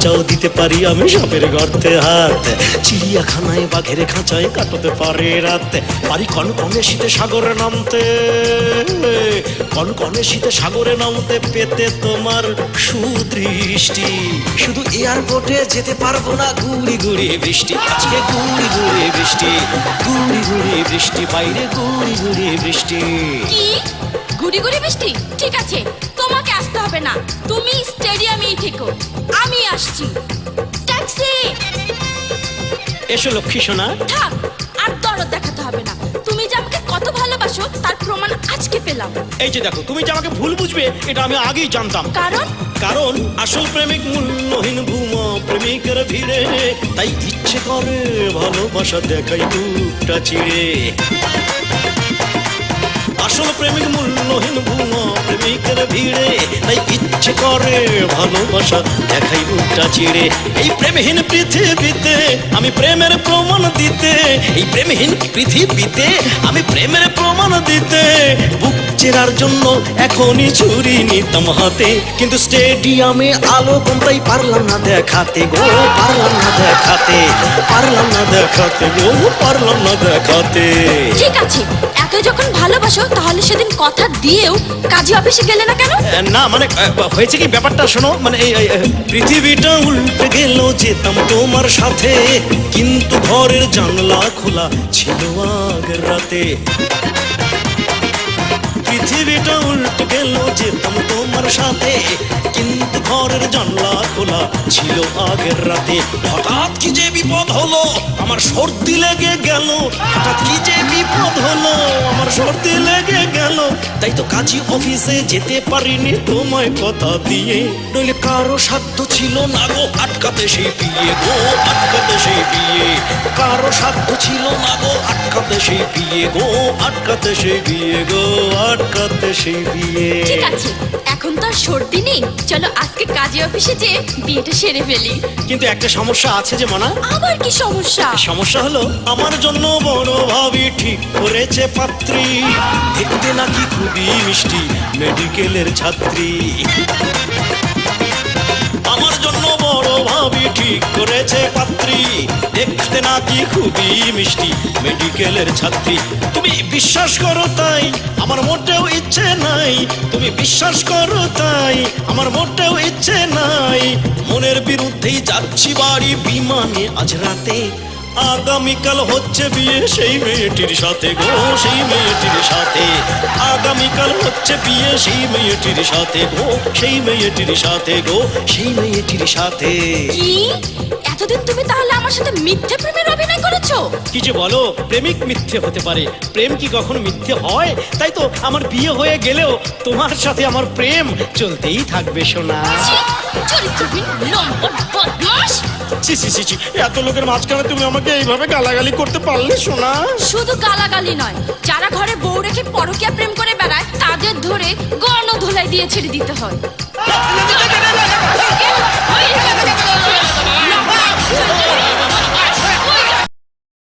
পরিচয় দিতে পারি আমি সাপের গর্তে হাত। চিড়িয়াখানায় বাঘের খাঁচায় কাটাতে পারে রাত। পারি কনকনে শীতে সাগরে নামতে, কনকনে শীতে সাগরে নামতে, পেতে তোমার সুদৃষ্টি। শুধু এয়ারপোর্টে যেতে পারবো না, গুড়ি গুড়ি বৃষ্টি, আজকে গুড়ি গুড়ি বৃষ্টি, গুড়ি গুড়ি বৃষ্টি, বাইরে গুড়ি গুড়ি বৃষ্টি। কি গুড়ি গুড়ি বৃষ্টি? ঠিক আছে, তোমাকে আসতে হবে না, তুমি স্টেডিয়ামেই থেকো, আমি আসছি। ট্যাক্সি! এসো লক্ষ্মী সোনা। থাক, আর দরদ দেখাতে হবে না, তুমি যে আমাকে কত ভালোবাসো তার প্রমাণ আজকে পেলাম। এই যে দেখো, তুমি যে আমাকে ভুল বুঝবে এটা আমি আগেই জানতাম। কারণ কারণ আসল প্রেমিক মূল্যহীন ভূমা প্রেমিকের ভিড়ে, তাই ইচ্ছে করে ভালোবাসা দেখাই বুকটা চিড়ে। আসল প্রেমিক মূল্যহীন ভূমা প্রেমিকের ভিড়ে, তাই ইচ্ছে করে ভালোবাসা দেখাই বুকটা চিড়ে। এই প্রেমহীন পৃথিবীতে আমি প্রেমের প্রমাণ দিতে, এই প্রেমহীন পৃথিবীতে আমি প্রেমের প্রমাণ দিতে, বুক চেরার জন্য এখনই ছুরি নিতাম হাতে, কিন্তু স্টেডিয়ামে আলো কমতাই পারলাম না দেখাতে গো, পারলাম না দেখাতে, পারলাম না দেখাতে গো, পারলাম না দেখাতে। ঠিক আছে, এত যখন ভালোবাসো তাহলে সেদিন কথা দিয়েও কাজী অফিসে গেলে না কেন? না মানে হয়েছে কি ব্যাপারটা শোনো, মানে পৃথিবীটা উল্টে গেল যেতাম তোমার সাথে, কিন্তু ঘরের জানলা খোলা ছিল আগের রাতে। পৃথিবীটা উল্টে গেল যেতাম তোমার সাথে, কিন্তু ঘরের জানলা খোলা ছিল আগের রাতে। হঠাৎ কি যে বিপদ হলো, আমার সর্দি লেগে গেল, হঠাৎ কি যে বিপদ হলো, আমার সর্দি লেগে গেল, তাই তো কাজী অফিসে যেতে পারিনি তোমায় কথা দিয়ে। নইলে কারো সাধ্য ছিল না গো আটকাতে সেই বিয়ে গো, আটকাতে সেই বিয়ে, কারো সাধ্য ছিল না গো আটকাতে সেই বিয়ে গো, আটকাতে সেই বিয়ে গো, আটকাতে সেই বিয়ে। ঠিক আছে, এখন তো আর সর্দি নেই, চলো আজকে কাজী অফিসে যে বিয়েটা সেরে ফেলি। কিন্তু একটা সমস্যা আছে যে মানা। আবার কি সমস্যা? সমস্যা হলো আমার জন্য বড় ভাবি ঠিক করেছে পাত্রী, দেখতে নাকি খুবই মিষ্টি, মেডিকেলের ছাত্রী। আমার জন্য বড় ভাবি ঠিক করেছে পাত্রী, দেখতে নাকি খুবই মিষ্টি, মেডিকেলের ছাত্রী। তুমি বিশ্বাস করো তাই আমার মোটেও ইচ্ছে নাই, তুমি বিশ্বাস করো তাই আমার মোটেও ইচ্ছে নাই, মনের বিরুদ্ধেই যাচ্ছি বাড়ি বিমানে আজ রাতে। আগামীকাল হচ্ছে বিয়ে সেই মেয়েটির সাথে গো, সেই মেয়েটির সাথে, আগামীকাল হচ্ছে বিয়ে সেই মেয়েটির সাথে গো, সেই মেয়েটির সাথে গো, সেই মেয়েটির সাথে। কি এতদিন তুমি তাহলে আমার সাথে মিথ্যে প্রেমের অভিনয় করেছো? কি যে বলো, প্রেমিক মিথ্যে হতে পারে, প্রেম কি কখনো মিথ্যে হয়? তাই তো আমার বিয়ে হয়ে গেলেও তোমার সাথে আমার প্রেম চলতেই থাকবে সোনা। চরিত্রহীন লম্পট বদমাশ! ছি ছি ছি ছি, এত লোকের মাঝখানে তুমি আমাকে এইভাবে গালাগালি করতে পারলে সোনা? শুধু গালাগালি নয়, যারা ঘরে বউ রেখে পরকীয়া প্রেম করে বেড়ায় তাদের ধরে গণধোলাই দিয়ে ছেড়ে দিতে হয়।